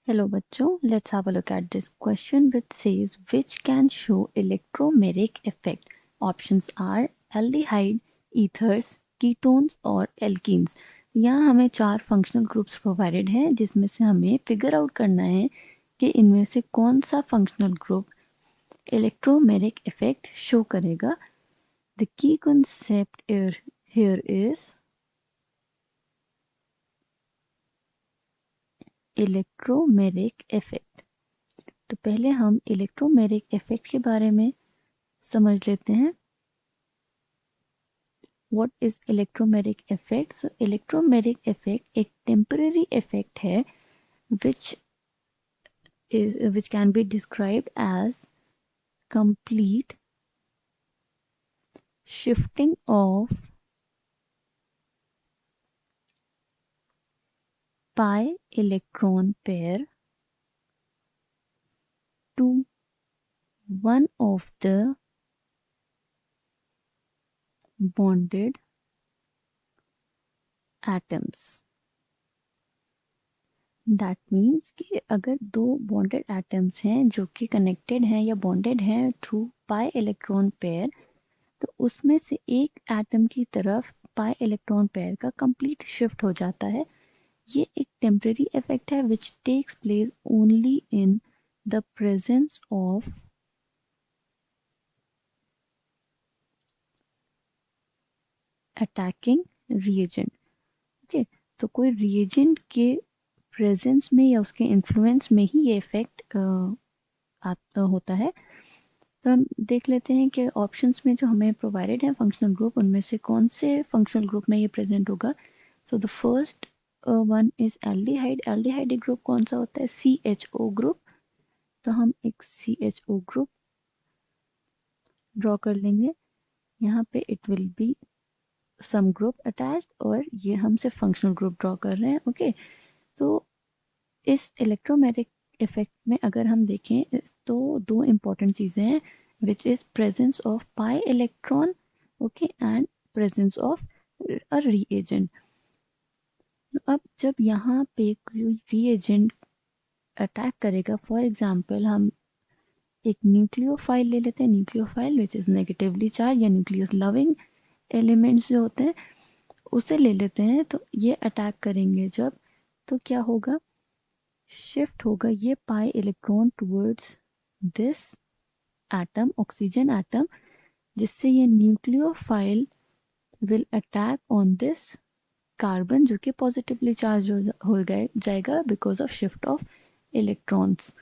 Hello बच्चों, let's have a look at this question which says which can show electromeric effect. Options are aldehyde, ethers, ketones और alkenes. यहाँ हमें 4 functional groups provided हैं जिसमें से हमें फिगर आउट करना है कि इनमें से कौन सा functional group electromeric effect show करेगा. The key concept here is electromeric effect. तो पहले हम इलेक्ट्रोमेरिक इफेक्ट के बारे में समझ लेते हैं. What is electromeric effect? So electromeric effect एक temporary effect है which can be described as complete shifting of pi electron pair to one of the bonded atoms. That means कि अगर दो बॉन्डेड एटम्स हैं जो कि कनेक्टेड हैं या बॉन्डेड हैं थ्रू पाई इलेक्ट्रॉन पेयर, तो उसमें से एक एटम की तरफ पाई इलेक्ट्रॉन पेयर का कंप्लीट शिफ्ट हो जाता है. ये एक टेम्परेरी इफेक्ट है which takes place only in the presence of attacking reagent. Okay, तो कोई रिएजेंट के प्रेजेंस में या उसके इन्फ्लुएंस में ही ये इफेक्ट होता है. तो हम देख लेते हैं कि ऑप्शंस में जो हमें प्रोवाइडेड है फंक्शनल ग्रुप, उनमें से कौन से फंक्शनल ग्रुप में ये प्रेजेंट होगा. So the first one is aldehyde. Aldehyde group कौन सा होता है? CHO group. तो हम एक CHO ग्रुप ड्रॉ कर लेंगे. यहाँ पे it will be some group attached और ये हम सिर्फ फंक्शनल ग्रुप ड्रॉ कर रहे हैं. ओके, तो इस इलेक्ट्रोमैग्नेटिक इफेक्ट में अगर हम देखें तो दो इम्पॉर्टेंट चीज़ें हैं which is presence of pi electron, okay, and presence of a reagent. अब जब यहाँ पे कोई रीएजेंट अटैक करेगा, फॉर एग्जांपल हम एक न्यूक्लियोफाइल ले लेते हैं. Nucleophile which is negatively charge या न्यूक्लियस लविंग एलिमेंट्स जो होते हैं उसे ले लेते हैं. तो ये अटैक करेंगे जब, तो क्या होगा? शिफ्ट होगा ये pi electron towards this atom, oxygen atom, जिससे ये nucleophile will attack on this carbon जो कि पॉजिटिवली चार्ज हो जाएगा because of shift of electrons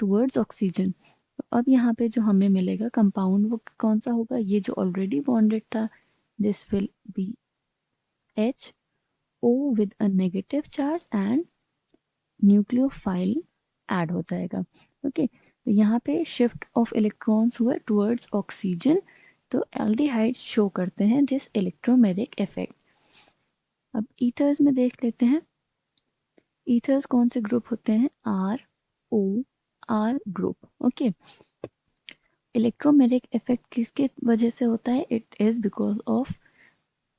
towards oxygen. अब यहाँ पे जो हमें मिलेगा कंपाउंड वो कौन सा होगा? ये जो ऑलरेडी बॉन्डेड था, this will be HO with a negative charge and nucleophile add हो जाएगा. ओके, तो यहाँ पे शिफ्ट ऑफ इलेक्ट्रॉन्स हुआ टुवर्ड्स ऑक्सीजन. तो एल्डिहाइड्स शो करते हैं दिस इलेक्ट्रोमेरिक इफेक्ट. अब ईथर्स में देख लेते हैं. ईथर्स कौन से ग्रुप होते हैं? ROR group. Okay, electromeric effect किसके वजह से होता है? It is because of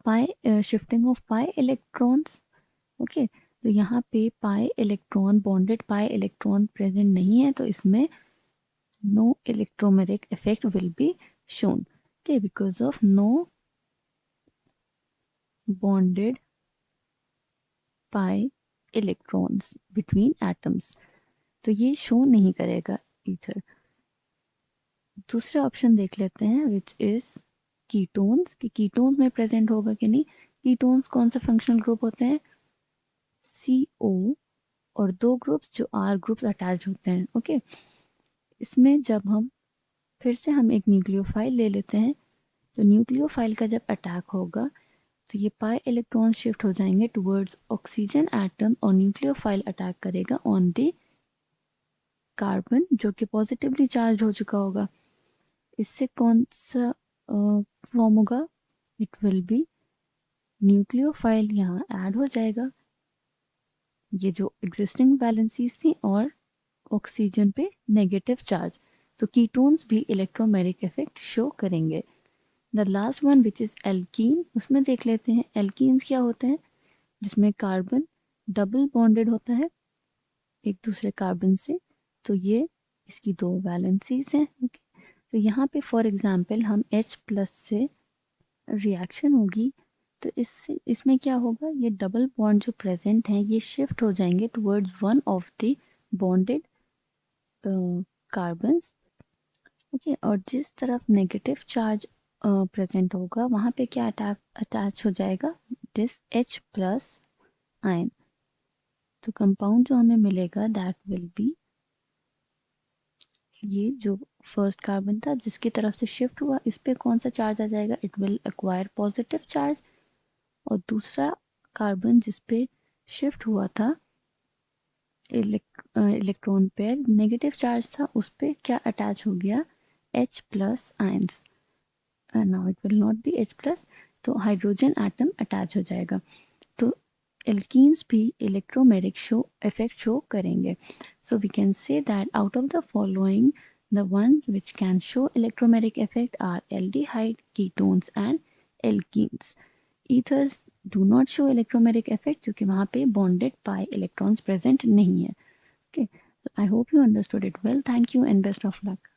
pi shifting of pi electrons. Okay, तो यहाँ पे pi electron, bonded pi electron present नहीं है, तो इसमें no electromeric effect will be shown. Okay, because of no bonded pi electrons between atoms, तो ये show नहीं करेगा ईथर. दूसरा ऑप्शन देख लेते हैं विच इज कीटोन्स. कि कीटोन्स में प्रेजेंट होगा कि नहीं. कीटोन्स कौन सा फंक्शनल ग्रुप होते हैं? CO और दो ग्रुप्स जो R ग्रुप्स अटैच होते हैं. ओके, इसमें जब हम फिर से हम एक न्यूक्लियोफाइल ले लेते हैं, तो न्यूक्लियोफाइल का जब अटैक होगा तो ये पाई इलेक्ट्रॉन शिफ्ट हो जाएंगे टुवर्ड्स ऑक्सीजन एटम और न्यूक्लियोफाइल अटैक करेगा ऑन द कार्बन जो कि पॉजिटिवली चार्ज हो चुका होगा. इससे कौन सा फॉर्म होगा? इट विल बी न्यूक्लियोफाइल यहाँ ऐड हो जाएगा, ये जो एग्जिस्टिंग वैलेंसीज थी, और ऑक्सीजन पे नेगेटिव चार्ज. तो कीटोन्स भी इलेक्ट्रोमेरिक इफेक्ट शो करेंगे. The last one which is alkene, उसमें देख लेते हैं एल्कीन्स क्या होते हैं. जिसमें कार्बन डबल बॉन्डेड होता है एक दूसरे कार्बन से, तो ये इसकी 2 वैलेंसीज हैं। ओके, तो यहाँ पे फॉर एग्जांपल हम H प्लस से रिएक्शन होगी, तो इससे इसमें क्या होगा, ये डबल बॉन्ड जो प्रेजेंट हैं ये शिफ्ट हो जाएंगे towards one of the bonded carbons. Okay, और जिस तरफ नेगेटिव चार्ज प्रेजेंट होगा वहाँ पे क्या अटैच हो जाएगा, दिस H प्लस आयन। तो कंपाउंड जो हमें मिलेगा दैट विल बी, ये जो फर्स्ट कार्बन था जिसकी तरफ से शिफ्ट हुआ, इस पे कौन सा चार्ज आ जाएगा, it will acquire positive charge. और दूसरा कार्बन जिस पे शिफ्ट हुआ था इलेक्ट्रॉन पेयर नेगेटिव चार्ज था, उस पे क्या अटैच हो गया, H plus ions. Now it will not be H plus, तो हाइड्रोजन एटम अटैच हो जाएगा। तो एल्कीन्स भी इलेक्ट्रोमेरिक इफेक्ट शो करेंगे। So we can say that out of the following, the one which can show electromeric effect are aldehyde, ketones and alkenes. Ethers do not show electromeric effect क्योंकि वहाँ पे bonded pi electrons present नहीं है. Okay, so I hope you understood it well. Thank you and best of luck.